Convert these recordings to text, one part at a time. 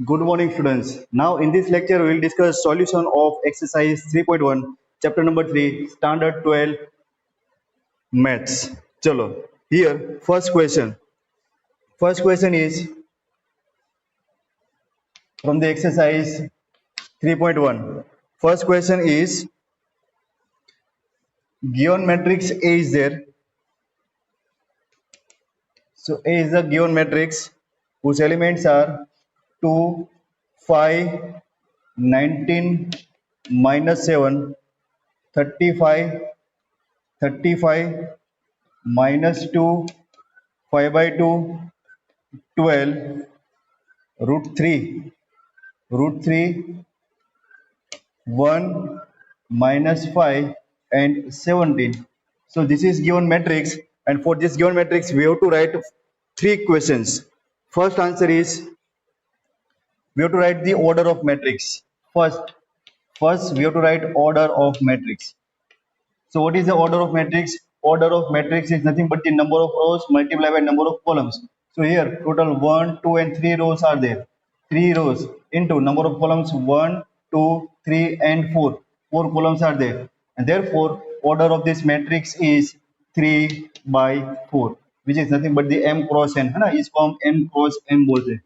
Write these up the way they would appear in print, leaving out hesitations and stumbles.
Good morning, students. Now, in this lecture, we will discuss solution of exercise 3.1, chapter number 3, standard 12 maths. Chalo. Here, first question. First question is from the exercise 3.1. First question is given matrix A is there. So, A is the given matrix whose elements are 2, 5, 19, -7, 35, 35, -2, 5 by 2, 12, root 3, 1, -5 and 17. So this is given matrix, and for this given matrix we have to write three questions. First answer is we have to write the order of matrix. First we have to write order of matrix. So what is the order of matrix? Order of matrix is nothing but the number of rows multiplied by number of columns. So here total 1, 2 and 3 rows are there. 3 rows into number of columns 1, 2, 3 and 4. 4 columns are there. And therefore order of this matrix is 3 by 4, which is nothing but the m cross n. Is form m cross n bolte.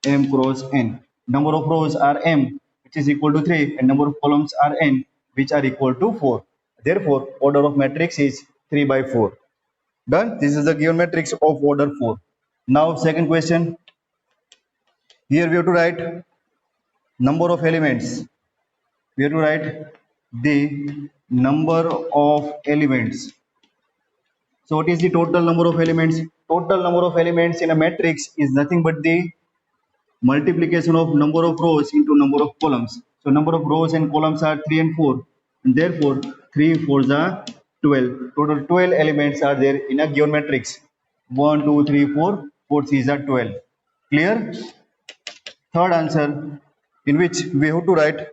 M cross n. Number of rows are m, which is equal to 3, and number of columns are n, which are equal to 4. Therefore, order of matrix is 3 by 4. Done. This is the given matrix of order 4. Now, second question. Here we have to write number of elements. We have to write the number of elements. So, what is the total number of elements? Total number of elements in a matrix is nothing but the multiplication of number of rows into number of columns. So number of rows and columns are 3 and 4, and therefore 3 4s are 12. Total 12 elements are there in a given matrix. 1 2 3 4 4 3s are 12. Clear? Third answer, in which we have to write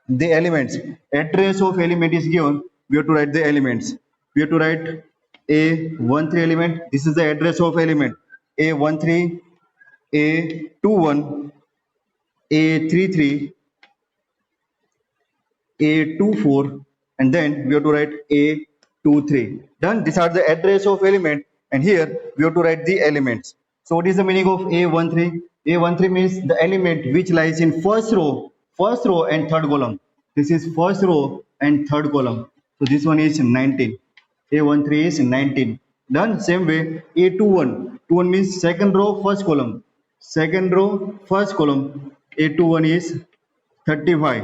the elements. Address of element is given. We have to write the elements. We have to write A13 element. This is the address of element. A13, A21, A33, A24, and then we have to write A23. Done. These are the address of element, and here we have to write the elements. So what is the meaning of A13? A13 means the element which lies in first row and third column. This is first row and third column. So this one is 19. A13 is 19. Done. Same way A21. 21 means second row, first column. Second row, first column. A21 is 35.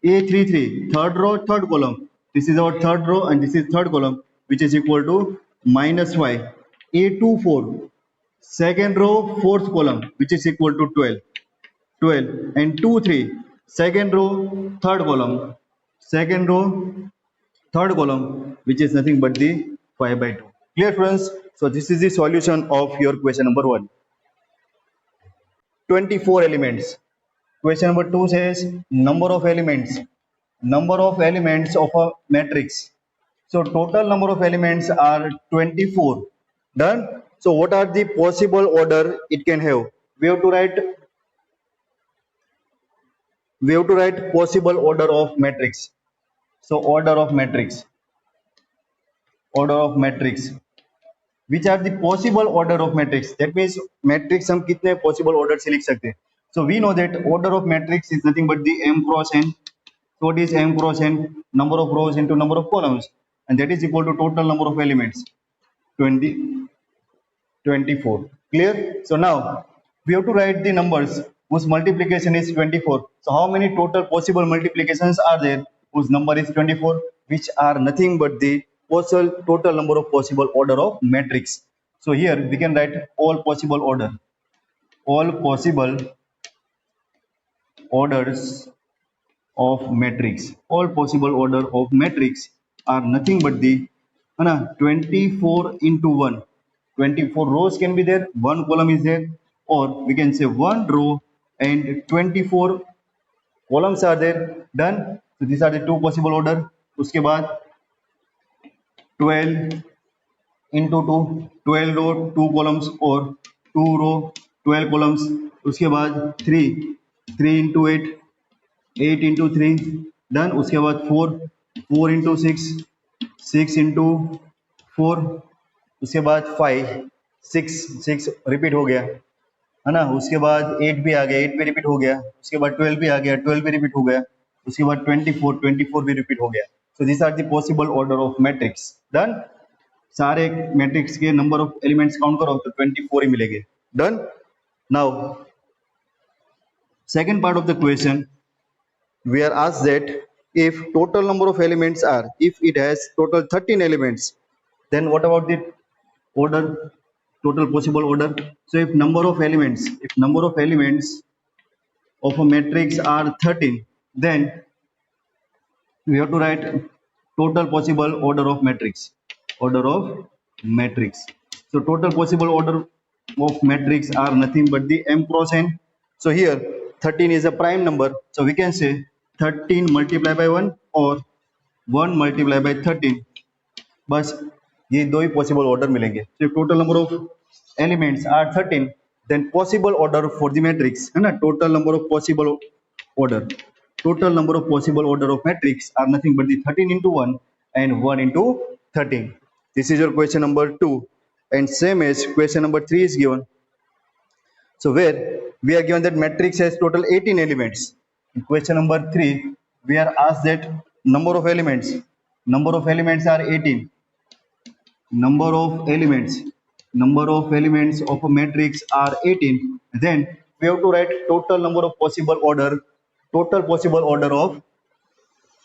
A33, third row, third column. This is our third row and this is third column, which is equal to -5. A24, second row, fourth column, which is equal to 12. 12 and 23, second row, third column. Second row, third column, which is nothing but the 5 by 2. Clear, friends? So this is the solution of your question number 1. 24 elements. Question number 2 says number of elements. Number of elements of a matrix. So total number of elements are 24. Done. So what are the possible order it can have? We have to write possible order of matrix. So order of matrix. Order of matrix. Which are the possible order of matrix? That means matrix हम कितने possible order से लिख सकते हैं? So we know that order of matrix is nothing but the m cross n. So what is m cross n? Number of rows into number of columns, and that is equal to total number of elements, 24. Clear? So now we have to write the numbers whose multiplication is 24. So how many total possible multiplications are there whose number is 24, which are nothing but the total number of possible order of matrix. So here we can write all possible order. All possible orders of matrix. All possible order of matrix are nothing but the 24 into 1. 24 rows can be there, one column is there, or we can say one row and 24 columns are there. Done. So these are the two possible order. उसके बाद 12 into 2, 12 row, 2 columns, or 2 row, 12 columns. उसके बाद 3 3 into 8, 8 into 3, done. उसके बाद 4, 4 into 6, 6 into 4, उसके बाद 5, 6, 6 repeat हो गया है ना। उसके बाद 8 भी आ गया, 8 भी रिपीट हो गया। उसके बाद 12 भी आ गया, 12 भी रिपीट हो गया। उसके बाद 24, 24 भी रिपीट हो गया। So this are the possible order of matrix. Done. सारे मैट्रिक्स के नंबर ऑफ एलिमेंट्स काउंट करो तो 24 ही मिलेंगे। Done. Now second part of the question, we are asked that if total number of elements are, if it has total 13 elements, then what about the order, total possible order? So if number of elements, of a matrix are 13, then we have to write total possible order of matrix, order of matrix. So total possible order of matrix are nothing but the m cross n. So here 13 is a prime number, so we can say 13 multiplied by 1 or 1 multiplied by 13. बस ये दो ही possible order मिलेंगे। तो total number of elements are 13, then possible order for the matrix है ना, total number of possible order, total number of possible order of matrix are nothing but the 13 into 1 and 1 into 13. This is your question number 2, and same as question number 3 is given. So where we are given that matrix has total 18 elements. In question number 3 we are asked that number of elements are 18. Number of elements of a matrix are 18. Then we have to write total number of possible order of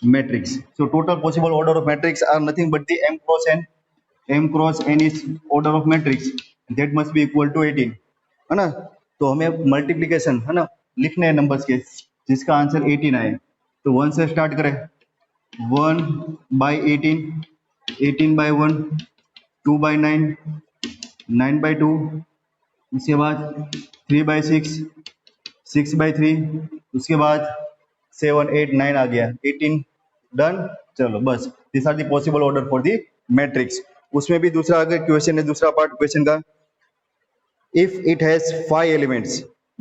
matrix. So total possible order of matrix are nothing but the m cross n. m cross n is order of matrix, that must be equal to 18 है ना। तो हमें multiplication है ना लिखने हैं numbers के, जिसका आंसर 18 आए। तो 1 से स्टार्ट करें, 1 by 18, 18 by 1, 2 by 9, 9 by 2, उसके बाद 3 by 6, 6 by 3, उसके बाद 7, 8, 9 आ गया, 18। डन। चलो बस, this are the possible order for the matrix. उसमें भी दूसरा अगर क्वेश्चन है, दूसरा पार्ट क्वेश्चन का, if it has 5 elements,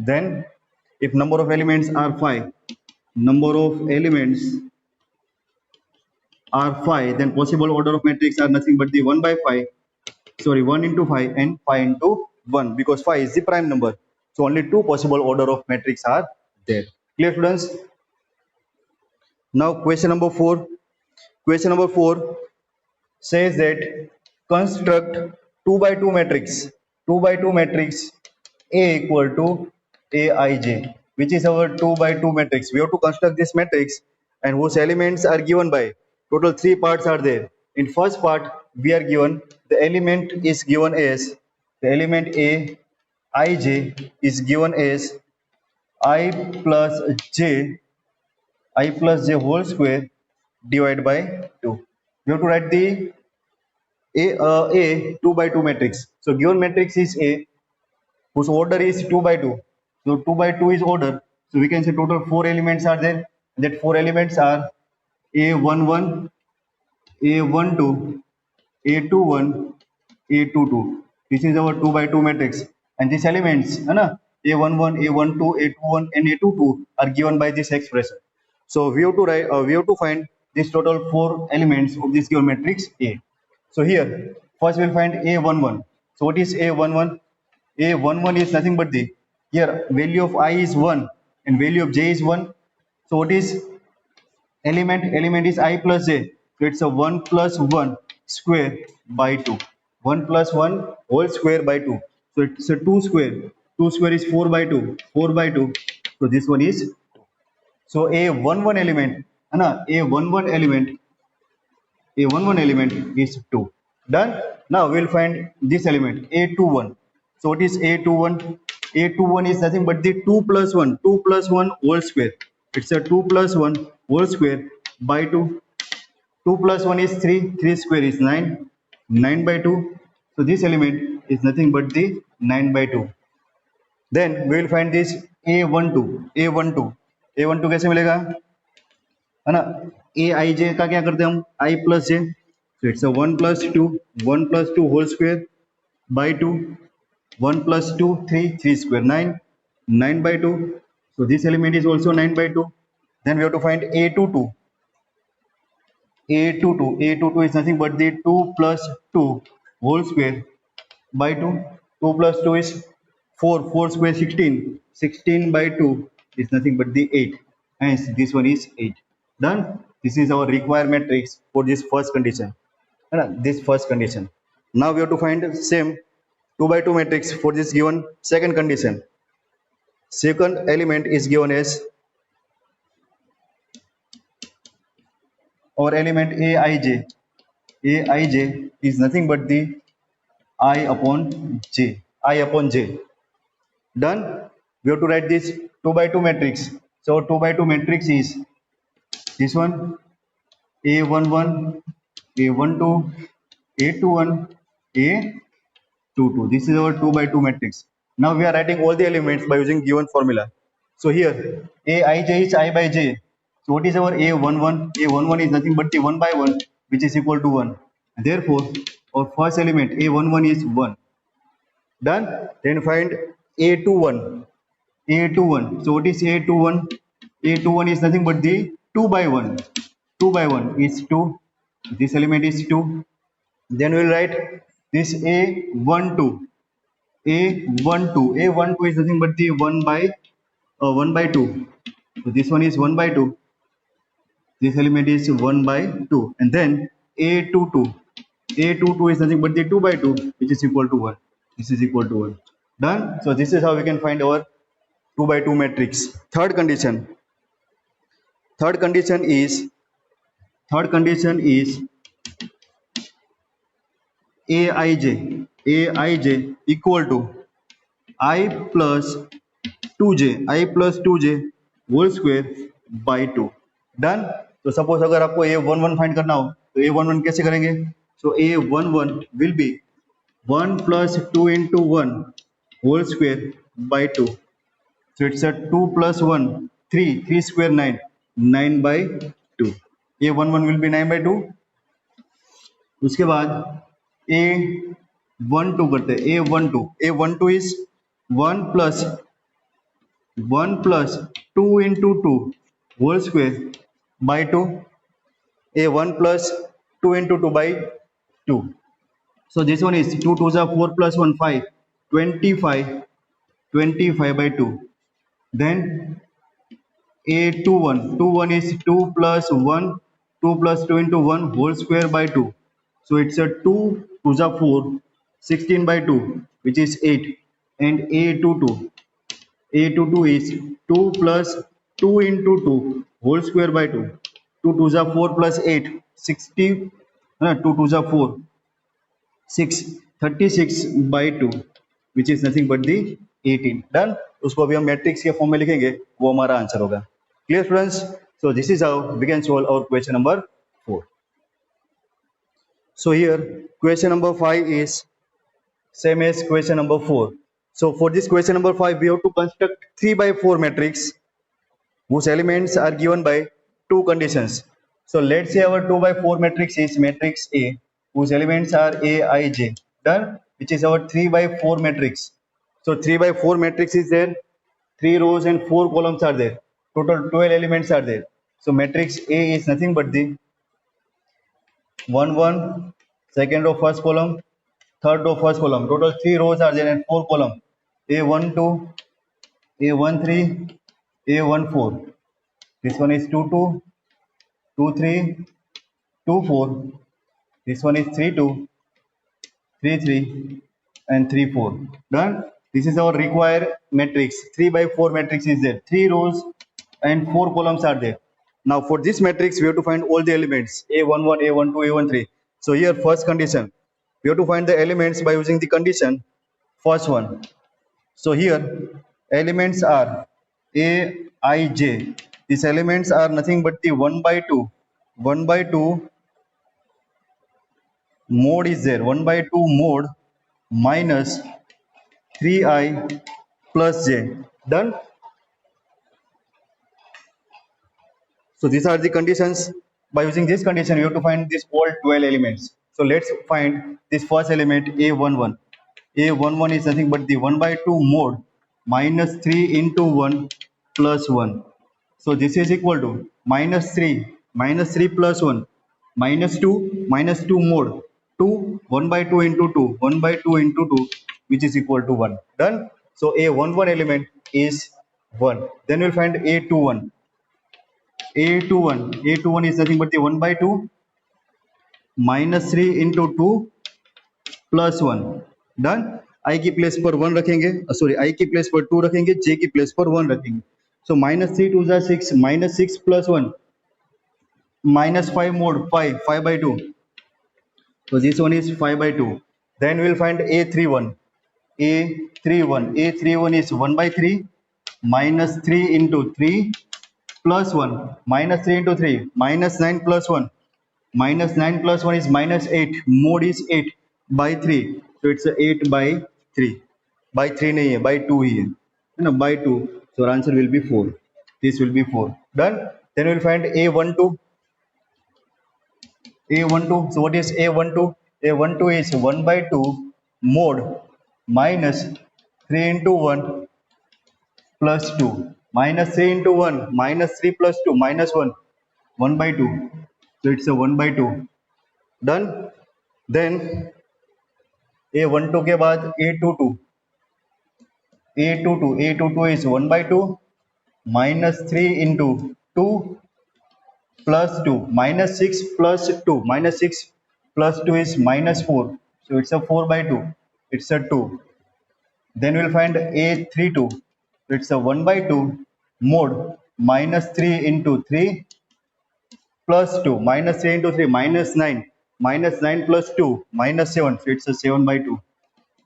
then if number of elements are 5, then possible order of matrix are nothing but the 1 by 5, 1 into 5 and 5 into 1, because 5 is the prime number. So only two possible order of matrix are there. Clear, students? Now question number 4. Question number 4 says that construct 2 by 2 matrix. 2 by 2 matrix A equal to Aij, which is our 2 by 2 matrix. We have to construct this matrix and whose elements are given by, total 3 parts are there. In first part we are given the element is given as, the element A Ij is given as I plus j whole square divided by 2. We have to write the A 2 by 2 matrix. So given matrix is A, whose order is 2 by 2. So 2 by 2 is order. So we can say total 4 elements are there. That 4 elements are A11, A12, A21, A22. This is our 2 by 2 matrix. And these elements, A11, A12, A21, and A22 are given by this expression. So we have to write, we have to find this total 4 elements of this given matrix A. So here, first we'll find A11. So what is A11? A11 is nothing but the, here value of I is 1 and value of j is 1. So what is element? Element is I plus j. So it's a 1 plus 1 square by 2. 1 plus 1 whole square by 2. So it's a 2 square. 2 square is 4 by 2. 4 by 2. So this one is 2. So A11 element, A11 element is 2. Done. Now we'll find this element A21. So what is A21? A21 is nothing but the 2 plus 1 whole square. It's a 2 plus 1 whole square by 2. 2 plus 1 is 3. 3 square is 9. 9 by 2. So this element is nothing but the 9 by 2. Then we will find this A12. A12 कैसे मिलेगा, है ना। ए आई जे का क्या करते हैं हम, I plus J. So it's a 1 plus 2 whole square by 2. 1 plus 2, 3 square 9. 9 by 2. So this element is also 9 by 2. Then we have to find A22. A22 is nothing but the 2 plus 2 whole square by 2. 2 plus 2 is 4. 4 square 16. 16 by 2 is nothing but the 8. Hence this one is 8. Done. This is our required matrix for this first condition. This first condition. Now we have to find same 2 by 2 matrix for this given second condition. Second element is given as our element Aij. Aij is nothing but the I upon j. I upon j. Done. We have to write this 2 by 2 matrix. So 2 by 2 matrix is this one A11, A12, A21, A22. This is our 2 by 2 matrix. Now we are writing all the elements by using given formula. So here Aij is I by j. So what is our A11? A11 is nothing but the 1 by 1, which is equal to 1. Therefore, our first element A11 is 1. Done. Then find A21. A21. So what is A21? A21 is nothing but the 2 by 1. 2 by 1 is 2. This element is 2. Then we will write this A12. A12 is nothing but the 1 by 2. So this one is 1 by 2. This element is 1 by 2. And then A22. A22 is nothing but the 2 by 2, which is equal to 1. This is equal to 1. Done. So this is how we can find our 2 by 2 matrix. Third condition. Third condition is Aij equal to I plus 2j whole square by 2. Done. तो suppose अगर आपको A11 find करना हो तो A11 कैसे करेंगे? So A11 will be 1 plus 2 into 1 whole square by 2. So it's a 2 plus 1, 3 square 9, 9 by 2. A11 will be 9 by 2. उसके बाद A12 करते हैं. A12 is 1 plus 2 into 2 whole square by 2. A1 plus 2 into 2 by 2. So this one is 2 2s are 4 plus 1 5, 25 by 2. Then A21 is 2 plus 1, 2 plus 2 into 1 whole square by 2. So it's a 2 2s are 4, 16 by 2, which is 8. And A22 is 2 plus 2 into 2 whole square by 2. 2 2s are 4 plus 8, 60. 2 2s are 4, 6, 36 by 2, which is nothing but the 18. Done. उसको अभी हम matrix के form में लिखेंगे, वो हमारा answer होगा. Clear students? So this is how we can solve our question number 4. So here question number 5 is same as question number 4. So for this question number 5 we have to construct 3 by 4 matrix whose elements are given by two conditions. So let's say our 2 by 4 matrix is matrix A whose elements are Aij. Done. Which is our 3 by 4 matrix. So 3 by 4 matrix is there. 3 rows and 4 columns are there. Total 12 elements are there. So matrix A is nothing but the 1 1, second row first column, third row first column. Total 3 rows are there and 4 columns. A12, A13, A14. This one is 22, 23, 24. This one is 32, 33, and 34. Done. This is our required matrix. 3 by 4 matrix is there. 3 rows and 4 columns are there. Now for this matrix, we have to find all the elements A11, A12, A13. So here first condition, we have to find the elements by using the condition first one. So here elements are Aij. These elements are nothing but the 1 by 2. 1 by 2 mode is there. 1 by 2 mode minus 3i plus j. Done. So these are the conditions. By using this condition, we have to find these all 12 elements. So let's find this first element A11. A11 is nothing but the 1 by 2 mode minus 3 into 1 plus 1. So this is equal to minus 3 plus 1, minus 2 mod 2, 1 by 2 into 2, 1 by 2 into 2, which is equal to 1. Done. So a11 element is 1. Then we'll find a21. A21 is nothing but the 1 by 2 minus 3 into 2 plus 1. Done. आई की place पर 1 रखेंगे, sorry I की place पर 2 रखेंगे, जे की place पर 1 रखेंगे. So minus 3 to जा 6, minus 6 plus 1, minus 5 mod 5 by 2. So this one is 5 by 2. Then we'll find a31. A31 is 1 by 3 minus 3 into 3 plus 1, minus 3 into 3, minus 9 plus 1, minus 9 plus 1 is minus 8, mod is 8 by 3, so it's 8 by 3. By 3 nahi hai, by 2 hi hai na, by 2. So our answer will be 4. This will be 4. Done. Then we'll find a12. So what is a12? A12 is 1 by 2 mod minus 3 into 1 plus 2, minus 3 into 1, minus 3 plus 2, minus 1, 1 by 2. So it's a 1 by 2. Done. Then a12 के बाद a22 is 1 by 2 minus 3 into 2 plus 2, minus 6 plus 2, minus 6 plus 2 is minus 4, so it's a 4 by 2, it's a 2. Then we'll find a32, so it's a 1 by 2 mod minus 3 into 3 plus 2, minus 3 into 3, minus 9, minus 9 plus 2, minus 7, so it's a 7 by 2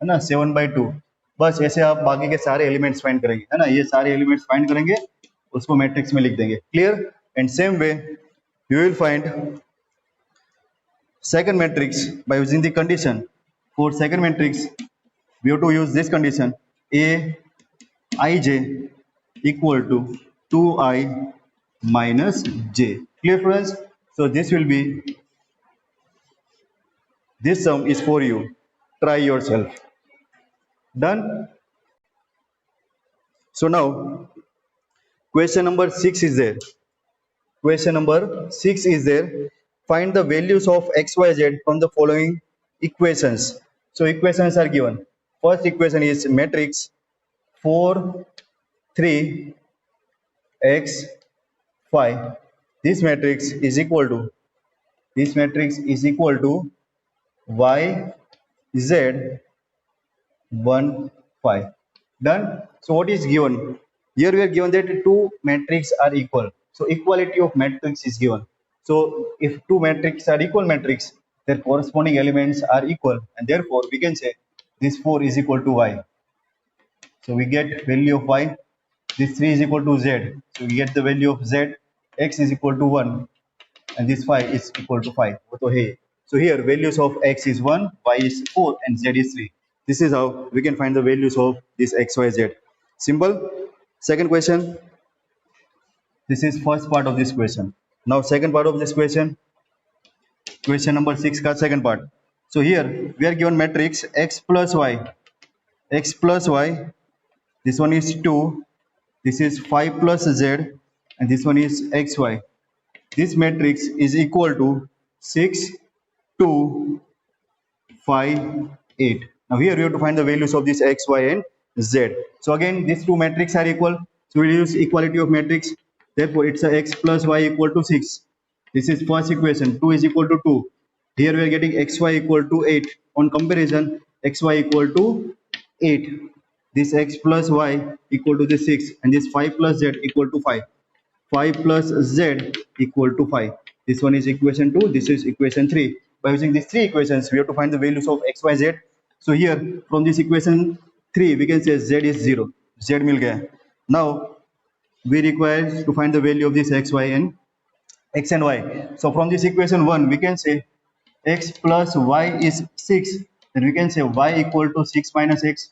है ना, 7 by 2. बस ऐसे आप बाकी के सारे elements find करेंगे, है ना, ये सारे एलिमेंट्स फाइंड करेंगे, उसको मैट्रिक्स में लिख देंगे. Clear. And same way you will find second matrix by using the condition. For second matrix we have to use this condition: a ij equal to 2i minus j. Clear friends? So this will be, this sum is for you, try yourself. Done. So now question number 6 is there. Question number 6 is there. Find the values of x, y, z from the following equations. So equations are given. First equation is matrix 4 3 x 5. This matrix is equal to y z 1 5. Done. So what is given here? We are given that two matrices are equal. So equality of matrix is given. So if two matrices are equal matrix, their corresponding elements are equal, and therefore we can say this 4 is equal to y. So we get value of y. This 3 is equal to z. So we get the value of z. X is equal to 1, and this 5 is equal to 5. So here values of x is 1, y is 4, and z is 3. This is how we can find the values of this x, y, z. Simple. Second question. This is first part of this question. Now second part of this question, question number 6 ka second part. So here we are given matrix x plus y. This one is 2. This is 5 plus z, and this one is xy. This matrix is equal to 6, 2, 5, 8. Now here we have to find the values of this x, y, and z. So again these two matrices are equal. So we will use equality of matrix. Therefore it's a x plus y equal to 6. This is first equation. 2 is equal to 2. Here we are getting xy equal to 8. On comparison, xy equal to 8. This x plus y equal to the 6, and this 5 plus z equal to 5. 5 plus z equal to 5. This one is equation 2. This is equation 3. By using these three equations, we have to find the values of x, y, z. So here from this equation 3 we can say z is 0. Z mil gaya. Now we require to find the value of this x, y, and x and y. So from this equation 1 we can say x plus y is 6. Then we can say y equal to 6 minus x.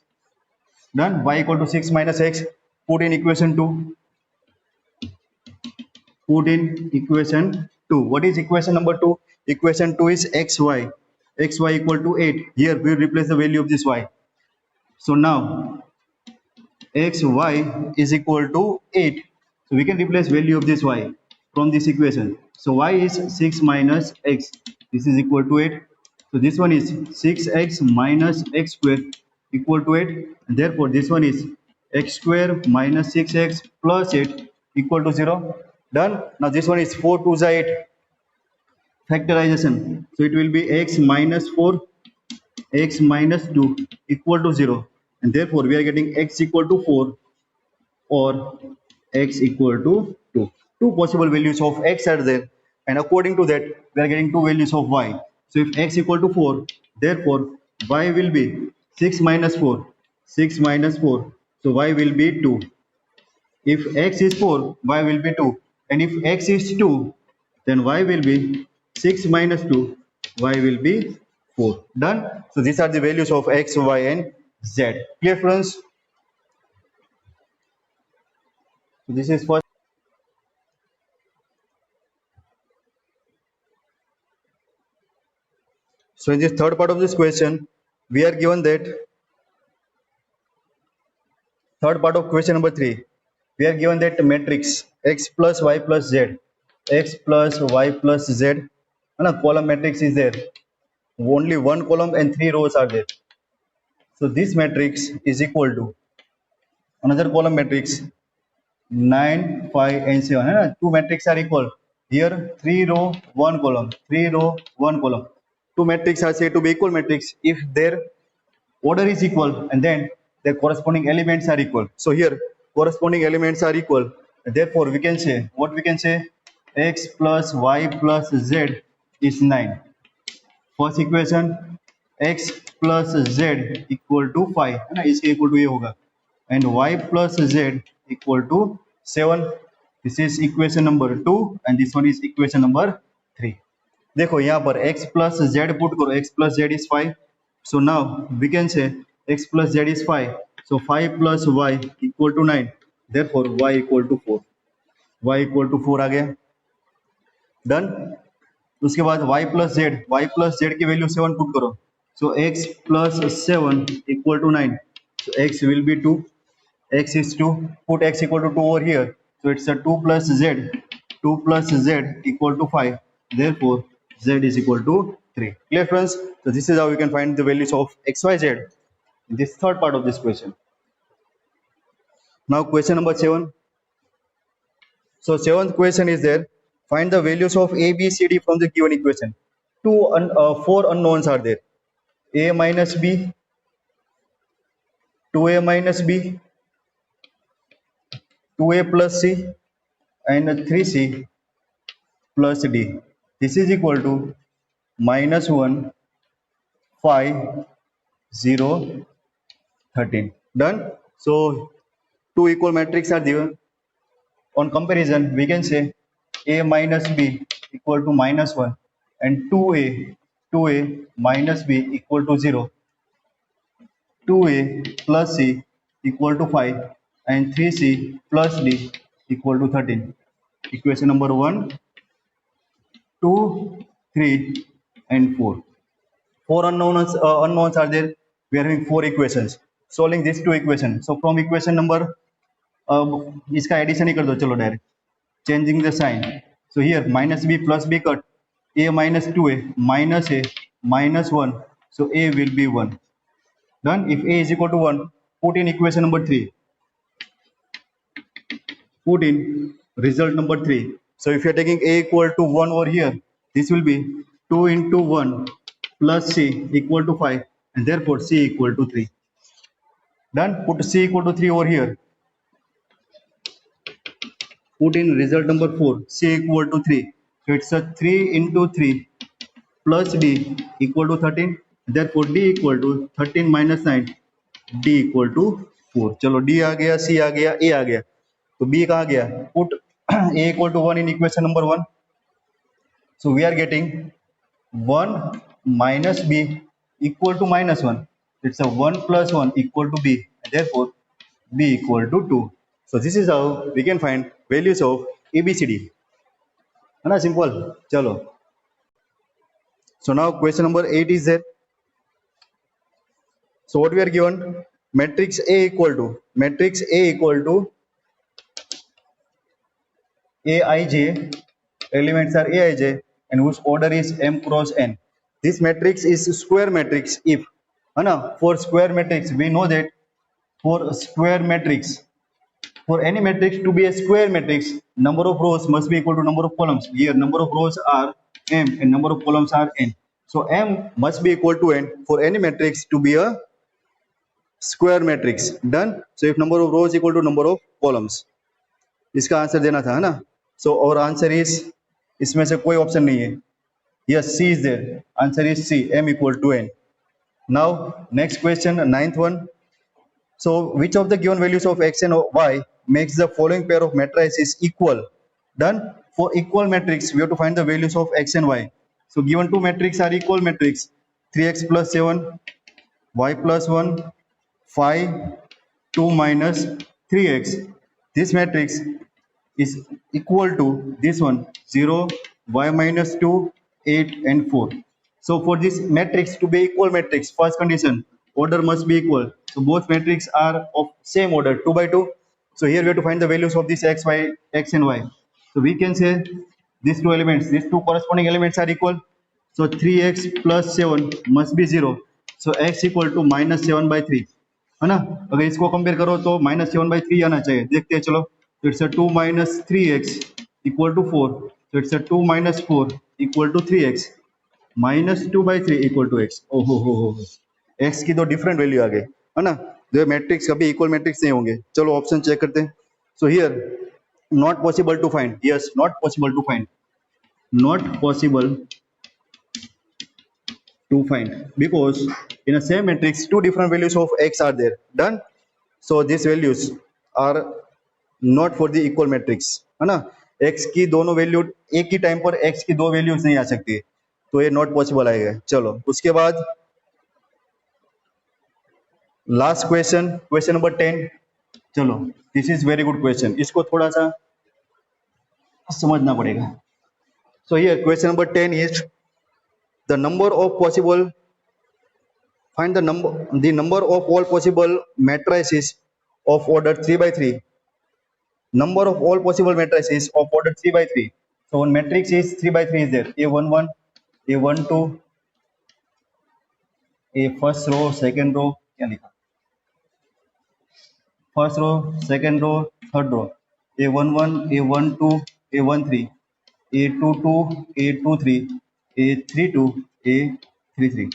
Done. Y equal to 6 minus x. Put in equation 2. What is equation number 2? Equation 2 is xy. Xy equal to 8. Here we will replace the value of this y. So now xy is equal to 8. So we can replace value of this y from this equation. So y is 6 minus x. This is equal to 8. So this one is 6x minus x square equal to 8. And therefore this one is x square minus 6x plus 8 equal to 0. Done. Now this one is 4 to the 8. Factorization. So it will be x minus 4 x minus 2 equal to 0, and therefore we are getting x equal to 4 or x equal to 2. Two possible values of x are there, and according to that we are getting two values of y. So if x equal to 4, therefore y will be 6 minus 4, 6 minus 4, so y will be 2. If x is 4, y will be 2, and if x is 2, then y will be 6 minus 2, y will be 4. Done. So these are the values of x, y, and z. Clear, friends? So this is first. So in this third part of this question, we are given that third part of question number 3. We are given that matrix x plus y plus z, x plus y plus z, and a column matrix is there. Only one column and 3 rows are there. So this matrix is equal to another column matrix 9, 5, and 7. Two matrices are equal. Here 3 row, 1 column, 3 row, 1 column. Two matrices are said to be equal matrix if their order is equal and then their corresponding elements are equal. So here corresponding elements are equal. Therefore we can say, what we can say, x plus y plus z is 9. First equation x plus z equal to 5 है ना, इसके equal to ये होगा, and y plus z equal to 7. This is equation number 2 and this one is equation number 3. देखो यहाँ पर x plus z put करो, x plus z is 5. So now we can say x plus z is 5. So 5 plus y equal to 9. Therefore y equal to 4. y equal to 4 आ गया. Done. उसके बाद y plus z की value 7 put करो. So x plus 7 equal to 9. So x will be 2. X is 2. Put x equal to 2 over here. So it's a 2 plus z. 2 plus z equal to 5. Therefore z is equal to 3. Clear, friends? So this is how we can find the values of x, y, z in this third part of this question. Now question number 7. So seventh question is there. Find the values of a, b, c, d from the given equation. Four unknowns are there. A minus b, 2a minus b, 2a plus c, and 3c plus d. This is equal to -1, 5, 0, 13. Done. So two equal matrices are given. On comparison, we can say a minus b equal to -1 and 2a minus b equal to 0, 2a plus c equal to 5, and 3c plus d equal to 13. Equation number 1, 2, 3, and 4. Four unknowns are there. We are having four equations. Solving these two equations. So from equation number, इसका addition ही कर दो चलो direct. Changing the sign. So here minus b plus b cut. A minus 2a minus a minus 1. So a will be 1. Done. If a is equal to 1, put in equation number 3. Put in result number 3. So if you are taking a equal to 1 over here, this will be 2 into 1 plus c equal to 5, and therefore c equal to 3. Done. Put c equal to 3 over here. Put in result number 4, c equal to 3. So it's a 3 into 3 plus d equal to 13. Therefore d equal to 13 minus 9, d equal to 4. चलो d आ गया, c आ गया, a आ गया. तो b कहाँ गया? Put a equal to 1 in equation number 1. So we are getting 1 minus b equal to -1. It's a 1 plus 1 equal to b. Therefore b equal to 2. So this is how we can find values of ABCD. है ना, simple. चलो. So now question number 8 is there. So what we are given, matrix A equal to Aij, elements are Aij, and whose order is m cross n. This matrix is square matrix if, है ना, for square matrix we know that for square matrix, for any matrix to be a square matrix, number of rows must be equal to number of columns. Here number of rows are m and number of columns are n. So m must be equal to n for any matrix to be a square matrix. Done. So if number of rows equal to number of columns, इसका answer देना था, है ना. So our answer is, इसमें से कोई option नहीं है. Yes, C is there. Answer is C, m equal to n. Now next question, ninth one. So which of the given values of x and y makes the following pair of matrices equal? Done. For equal matrix, we have to find the values of x and y. So given two matrices are equal matrix, 3x plus 7, y plus 1, 5, 2 minus 3x. This matrix is equal to this one, 0, y minus 2, 8 and 4. So for this matrix to be equal matrix, first condition, order must be equal. So both matrices are of same order, 2 by 2. So here we have to find the values of this x, y, x and y. So we can say these two elements, these two corresponding elements are equal. So 3x plus 7 must be 0. So x equal to minus 7 by 3, है ना. अगर इसको compare करो तो minus 7 by 3 आना चाहिए. देखते हैं चलो. So it's a 2 minus 3x equal to 4. So it's a 2 minus 4 equal to 3x. Minus 2 by 3 equal to x. Oh हो. x की तो डिफरेंट वैल्यू आ गई, है ना. जो मैट्रिक्स कभी इक्वल मैट्रिक्स नहीं होंगे. चलो ऑप्शन चेक करते हैं. So here not possible to find. Yes, not possible to find. Not possible to find because in a same matrix two different values of x are there. Done. So these values are not for the equal matrix, है ना. x की दोनों value एक ही time पर x की दो values नहीं आ सकती, तो ये नॉट पॉसिबल आएगा. चलो उसके बाद लास्ट क्वेश्चन, क्वेश्चन नंबर 10. चलो this is very good question, इसको थोड़ा सा समझना पड़ेगा. So here question number 10 is the number of possible, find the number of all possible matrices of order 3 by 3. Number of all possible matrices of order 3 by 3. So one matrix is 3 by 3 is there. A11, A12, A first row, second row, क्या लिखा? First row, second row, third row. A11, A12, A13. A22, A23, A32, A33.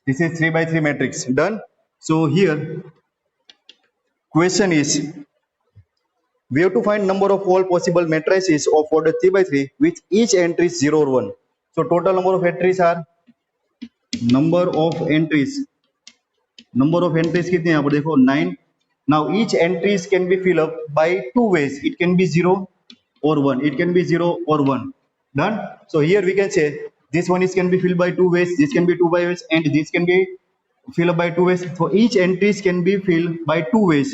This is 3 by 3 matrix. Done. So here question is we have to find number of all possible matrices of order 3 by 3 with each entry is 0 or 1. So total number of entries are, number of entries कितने यहाँ पर देखो 9. Now each entries can be filled up by two ways. It can be 0 or 1. It can be 0 or 1. Done. So here we can say this one is can be filled by two ways, this can be two by ways, and this can be filled up by two ways. So each entries can be filled by two ways.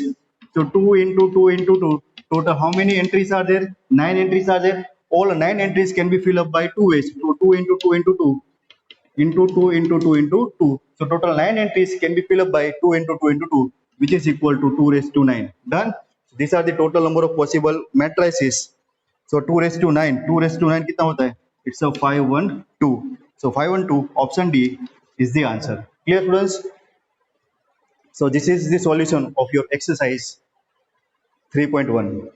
So 2 into 2 into 2. Total how many entries are there? 9 entries are there. All 9 entries can be filled up by two ways. So 2 into 2 into 2 into 2 into 2 into 2. So total 9 entries can be filled up by 2 into 2 into 2, which is equal to 2 raised to 9. Done. These are the total number of possible matrices. So 2 raised to 9, 2 raised to 9 कितना होता है? It's a 512. So 512, option D is the answer. Clear students? So this is the solution of your exercise 3.1.